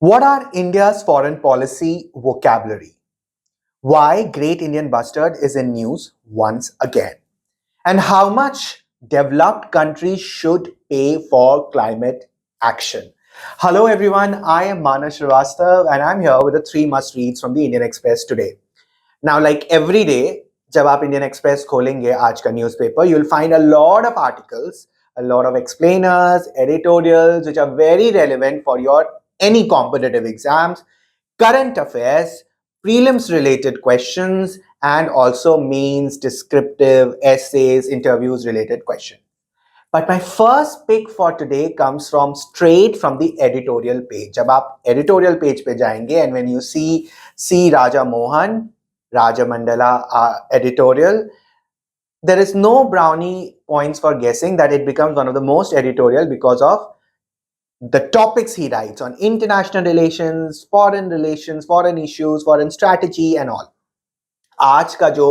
What are India's foreign policy vocabulary? Why Great Indian Bustard is in news once again? And how much developed countries should pay for climate action? Hello everyone, I am Manas Srivastav and I'm here with the three must reads from the Indian Express today. Now, like every day, जब आप Indian Express खोलेंगे आज का newspaper, you'll find a lot of articles, a lot of explainers, editorials, which are very relevant for your any competitive exams, current affairs, prelims related questions, and also means, descriptive, essays, interviews related questions. But my first pick for today comes from straight from the editorial page. जब आप editorial page पे जाएंगे and when you see Raja Mohan, Raja Mandala editorial, there is no brownie points for guessing that it becomes one of the most editorial because of the topics he writes on international relations, foreign issues, foreign strategy and all. आज का जो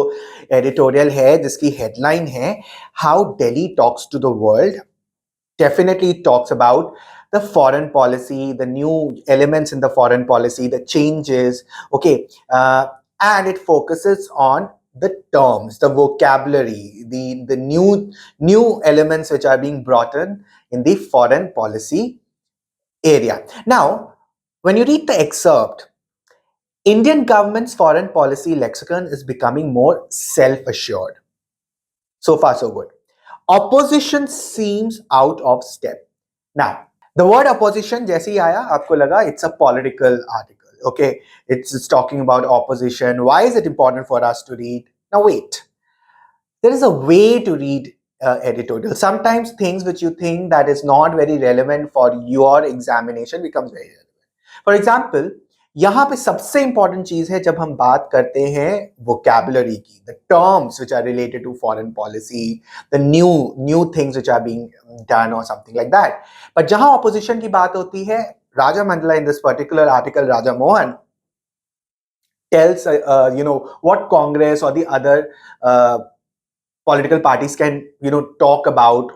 editorial है जिसकी headline है how Delhi talks to the world definitely talks about the foreign policy, the new elements in the foreign policy, the changes, okay, and it focuses on the terms, the vocabulary, the new elements which are being brought in the foreign policy area. Now, when you read the excerpt, Indian government's foreign policy lexicon is becoming more self-assured. So far, so good. Opposition seems out of step. Now, the word opposition, जैसे ही आया आपको लगा it's a political article. Okay, it's talking about opposition. Why is it important for us to read? Now wait, there is a way to read editorial. Sometimes things which you think that is not very relevant for your examination becomes very relevant. For example, यहाँ पे सबसे important चीज है जब हम बात करते हैं vocabulary की, the terms which are related to foreign policy, the new things which are being done or something like that. But जहाँ opposition की बात होती है, Raja Mandala in this particular article, Raja Mohan tells what Congress or the other political parties can talk about.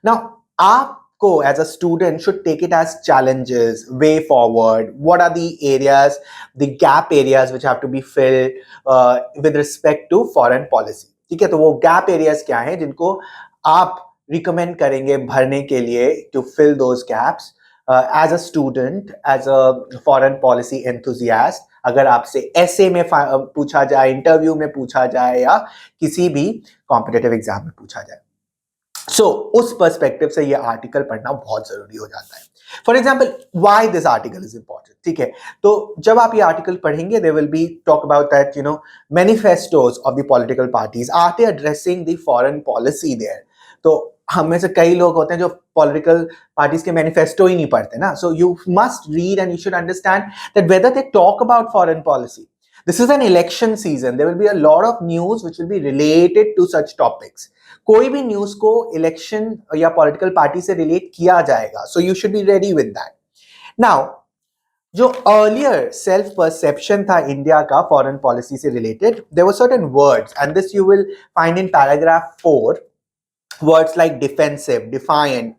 Now aapko as a student should take it as challenges, way forward, what are the areas, the gap areas which have to be filled with respect to foreign policy. ठीक है, तो वो gap areas क्या हैं जिनको आप recommend करेंगे भरने के लिए to fill those gaps as a student, as a foreign policy enthusiast. अगर आपसे essay में पूछा जाए, इंटरव्यू में पूछा जाए या किसी भी कॉम्पिटिटिव एग्जाम में पूछा जाए, सो उस पर्सपेक्टिव से ये आर्टिकल पढ़ना बहुत जरूरी हो जाता है. For example, why this article is important. ठीक है, तो जब आप ये आर्टिकल पढ़ेंगे they will be talk about that manifestos of the political parties are they addressing the foreign policy there. तो हम में से कई लोग होते हैं जो पॉलिटिकल पार्टीज के मैनिफेस्टो ही नहीं पढ़ते ना. So you must read and you should understand that whether they talk about foreign policy. This is an election season. There will be a lot of news which will be related to such topics. कोई भी news को election या political party से relate किया जाएगा. So you should be ready with that. Now, जो earlier self perception था India का फॉरेन पॉलिसी से related, there were certain words and this you will find in paragraph 4. Words like defensive, defiant,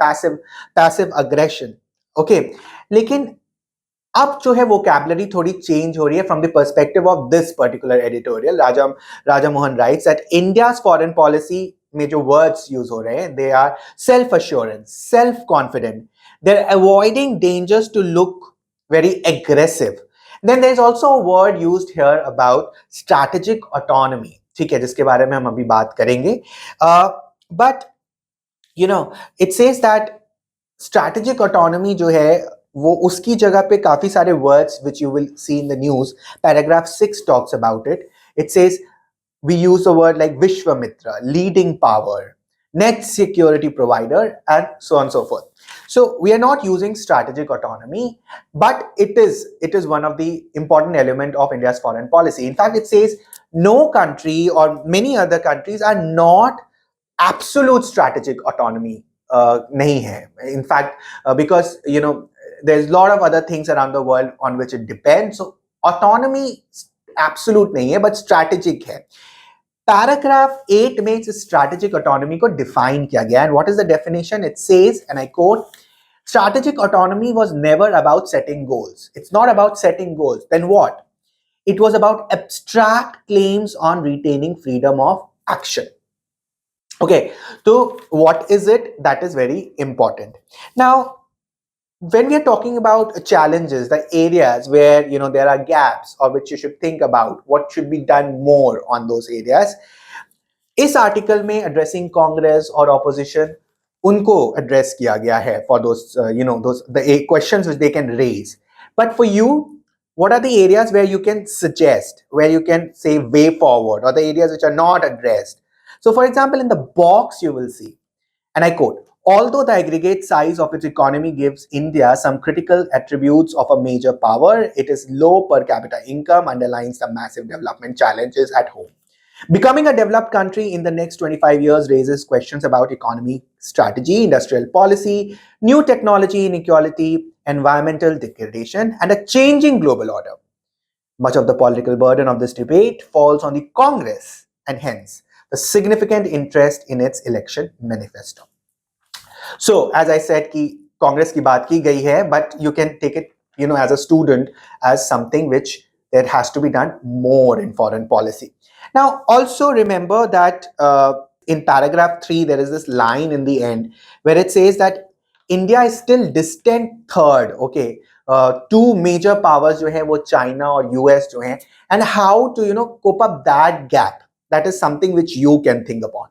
passive aggression. Okay, लेकिन अब जो है vocabulary थोड़ी change हो रही है from the perspective of this particular editorial. Raja Mohan writes that India's foreign policy में जो वर्ड्स यूज हो रहे हैं, they are self assurance, self confident, they are avoiding dangers to look very aggressive. Then there is also a word used here about strategic autonomy. ठीक है, जिसके बारे में हम अभी बात करेंगे. But it says that strategic autonomy जो है वो उसकी जगह पे काफी सारे words which you will see in the news. Paragraph 6 talks about it. It says we use a word like Vishwamitra, leading power, net security provider, and so on and so forth. So we are not using strategic autonomy, but it is one of the important element of India's foreign policy. In fact, it says no country or many other countries are not absolute strategic autonomy. nahi hai. In fact, because there's a lot of other things around the world on which it depends. So autonomy absolute nahi hai, but strategic hai. Paragraph 8 में इस strategic autonomy को define किया गया. And what is the definition? It says, and I quote, Strategic autonomy was never about setting goals. It's not about setting goals. Then what? It was about abstract claims on retaining freedom of action. Okay, so what is it? That is very important. Now, when we are talking about challenges, the areas where there are gaps or which you should think about, what should be done more on those areas, इस article में addressing Congress और opposition उनको address किया गया है for those those the questions which they can raise but for you what are the areas where you can suggest, where you can say way forward, or the areas which are not addressed? So for example, in the box you will see, and I quote, although the aggregate size of its economy gives India some critical attributes of a major power, it is low per capita income underlines the massive development challenges at home. Becoming a developed country in the next 25 years raises questions about economy strategy, industrial policy, new technology inequality, environmental degradation, and a changing global order. Much of the political burden of this debate falls on the Congress, and hence the significant interest in its election manifesto. So, as I said, कि Congress की बात की गई है, but you can take it, as a student, as something which there has to be done more in foreign policy. Now, also remember that in paragraph 3, there is this line in the end where it says that India is still distant third, okay? Two major powers जो हैं वो China और US जो हैं, and how to cope up that gap. That is something which you can think upon.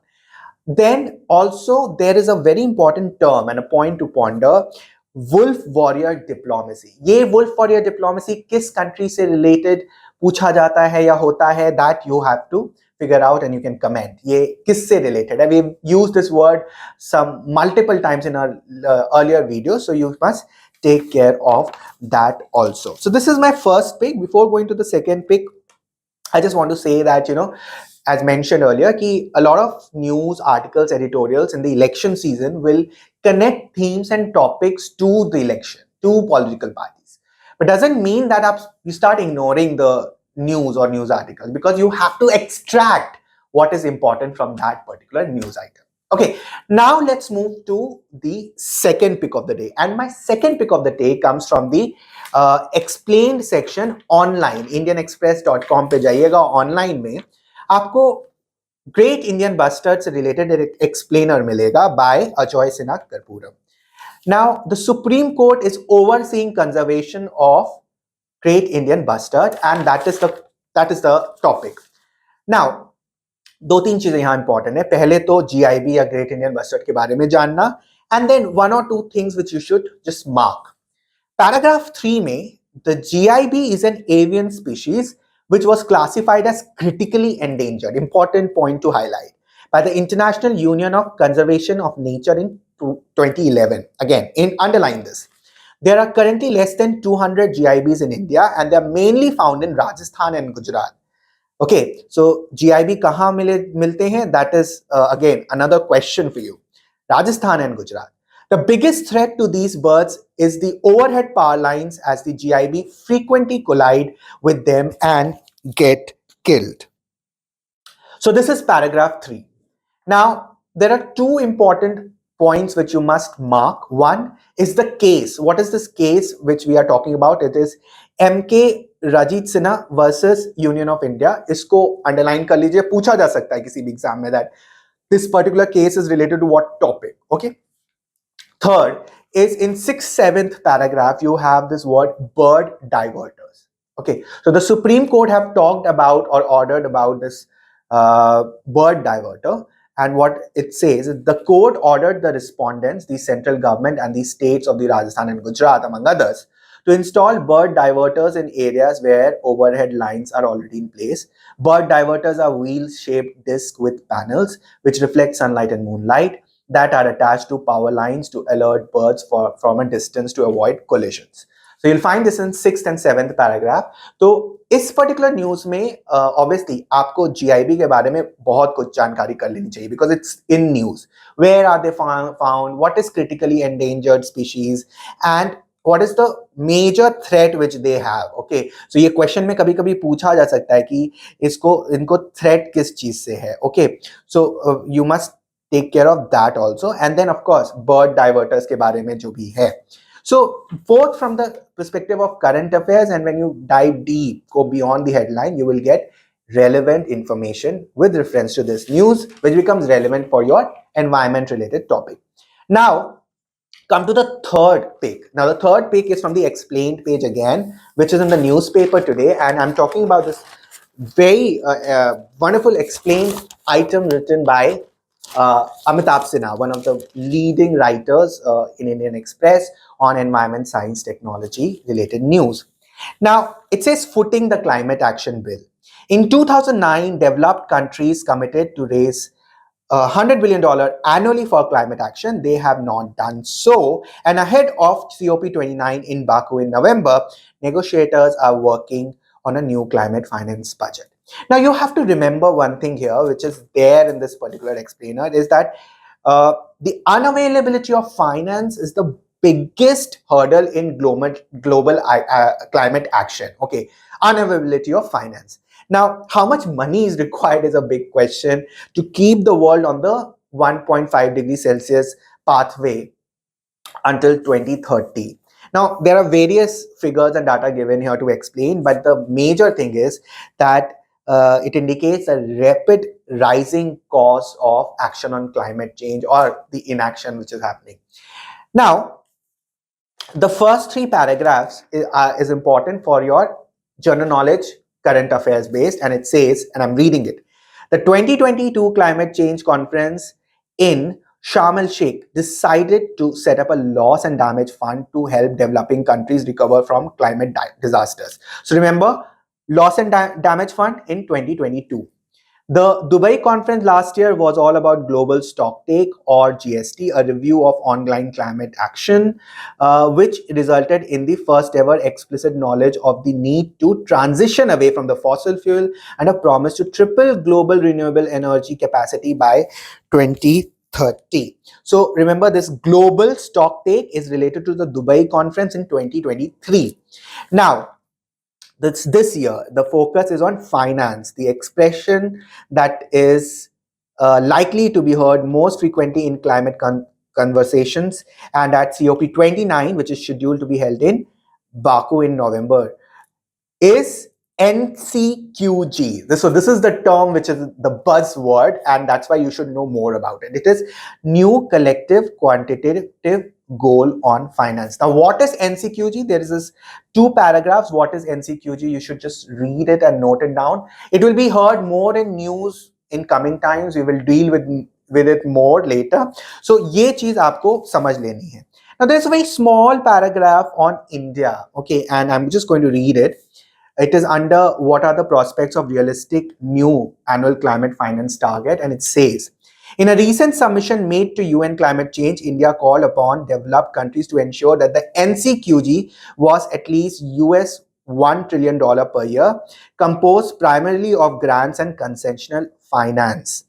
Then also there is a very important term and a point to ponder, wolf warrior diplomacy. ये wolf warrior diplomacy किस country से related पूछा जाता है या होता है, that you have to figure out and you can comment. ये किससे related है? We've used this word some multiple times in our earlier videos, so you must take care of that also. So this is my first pick. Before going to the second pick, I just want to say that as mentioned earlier, कि a lot of news articles, editorials in the election season will connect themes and topics to the election, to political parties. But doesn't mean that you start ignoring the news or news articles, because you have to extract what is important from that particular news item. Okay, now let's move to the second pick of the day. And my second pick of the day comes from the explained section online. indianexpress.com पे जाइएगा, online में आपको great Indian bustard से related एक explainer मिलेगा by Ajay Sinha Karpuram. Now, the Supreme Court is overseeing conservation of Great Indian Bustard, and that is the topic. Now, दो तीन चीजें यहां इंपॉर्टेंट है. पहले तो GIB या ग्रेट इंडियन बस्टर्ड के बारे में जानना, and then one or two things which you should just mark. Paragraph 3 में, the GIB is an avian species which was classified as critically endangered. Important point to highlight. By the International Union of Conservation of Nature in 2011. Again, underline this. There are currently less than 200 GIBs in India, and they are mainly found in Rajasthan and Gujarat. Okay, so GIB kahan milte hain? That is again another question for you. Rajasthan and Gujarat. The biggest threat to these birds is the overhead power lines, as the GIB frequently collide with them and get killed. So this is paragraph 3. Now, there are two important points which you must mark. One is the case. What is this case which we are talking about? It is MK Rajit Sinha versus Union of India. इसको underline कर लीजिए, पूछा जा सकता है किसी भी exam में that this particular case is related to what topic. Okay. Third is in 6th, 7th paragraph, you have this word bird diverters. Okay, so the Supreme Court have talked about or ordered about this bird diverter, and what it says is the court ordered the respondents, the central government and the states of the Rajasthan and Gujarat, among others, to install bird diverters in areas where overhead lines are already in place. Bird diverters are wheel-shaped discs with panels which reflect sunlight and moonlight that are attached to power lines to alert birds from a distance to avoid collisions. So you'll find this in 6th and 7th paragraph. तो इस particular news में obviously आपको GIB के बारे में बहुत कुछ जानकारी कर लेनी चाहिए, because it's in news. Where are they found? What is critically endangered species? And what is the major threat which they have? Okay, so ये question में कभी-कभी पूछा जा सकता है कि इनको threat किस चीज से है. Okay, so you must take care of that also. And then of course bird diverters के बारे में जो भी है. So both from the perspective of current affairs, and when you dive deep, go beyond the headline, you will get relevant information with reference to this news, which becomes relevant for your environment related topic. Now come to the third pick. Now the third pick is from the explained page again, which is in the newspaper today, and I'm talking about this very wonderful explained item written by Amitabh Sinha, one of the leading writers in Indian Express on environment, science, technology related news. Now, it says footing the climate action bill. In 2009, developed countries committed to raise $100 billion annually for climate action. They have not done so. And ahead of COP29 in Baku in November, negotiators are working on a new climate finance budget. Now, you have to remember one thing here, which is there in this particular explainer, is that the unavailability of finance is the biggest hurdle in global climate action. Okay, unavailability of finance. Now, how much money is required is a big question to keep the world on the 1.5 degrees Celsius pathway until 2030. Now, there are various figures and data given here to explain, but the major thing is that it indicates a rapid rising cost of action on climate change or the inaction which is happening. Now, the first three paragraphs is important for your general knowledge, current affairs based, and it says, and I'm reading it, the 2022 climate change conference in Sharm el Sheikh decided to set up a loss and damage fund to help developing countries recover from climate disasters. So remember, loss and damage fund in 2022. The Dubai conference last year was all about global stocktake or GST, a review of ongoing climate action, which resulted in the first ever explicit knowledge of the need to transition away from the fossil fuel and a promise to triple global renewable energy capacity by 2030. So remember, this global stocktake is related to the Dubai conference in 2023. Now, this year, the focus is on finance, the expression that is likely to be heard most frequently in climate conversations, and at COP29, which is scheduled to be held in Baku in November, is NCQG. So this is the term which is the buzzword, and that's why you should know more about it. It is New Collective Quantitative Goal on Finance. Now, what is NCQG? There is this 2 paragraphs. What is NCQG? You should just read it and note it down. It will be heard more in news in coming times. We will deal with it more later. So ये चीज आपको समझ लेनी है. Now, there's a very small paragraph on India. Okay, and I'm just going to read it. It is under what are the prospects of realistic new annual climate finance target, and it says, in a recent submission made to UN climate change, India called upon developed countries to ensure that the NCQG was at least US $1 trillion per year, composed primarily of grants and concessional finance.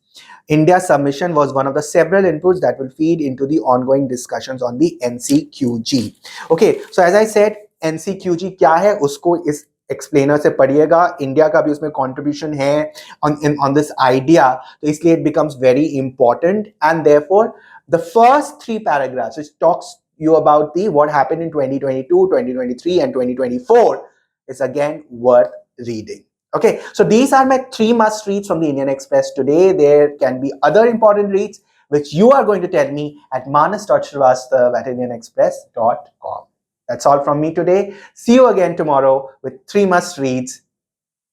India's submission was one of the several inputs that will feed into the ongoing discussions on the NCQG. Okay, so as I said, NCQG क्या है उसको इस explainer से पढ़िएगा. India का भी उसमें contribution है on this idea, तो इसलिए it becomes very important, and therefore the first 3 paragraphs which talks you about the what happened in 2022, 2023 and 2024 is again worth reading. Okay, so these are my 3 must reads from the Indian Express today. There can be other important reads which you are going to tell me at manas.srivastav@indianexpress.com. That's all from me today. See you again tomorrow with 3 must reads.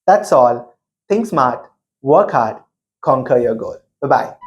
That's all. Think smart, work hard, conquer your goal. Bye-bye.